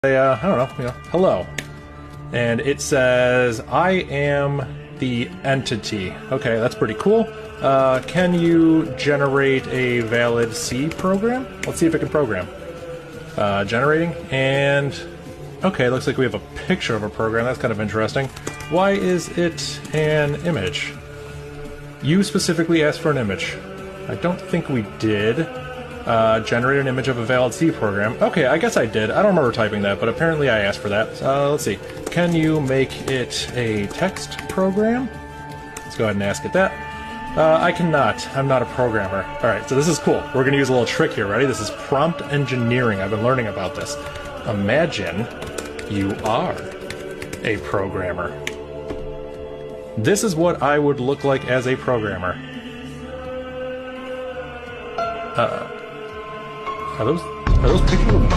I don't know, hello. And it says, I am the entity. Okay, that's pretty cool. Can you generate a valid C program? Let's see if it can program. Generating, and okay, looks like we have a picture of a program. That's kind of interesting. Why is it an image? You specifically asked for an image. I don't think we did. Generate an image of a valid C program. Okay, I guess I did. I don't remember typing that, but apparently I asked for that. Let's see. Can you make it a text program? Let's go ahead and ask it that. I cannot. I'm not a programmer. Alright, so this is cool. We're going to use a little trick here. Ready? This is prompt engineering. I've been learning about this. Imagine you are a programmer. This is what I would look like as a programmer. Are those pictures of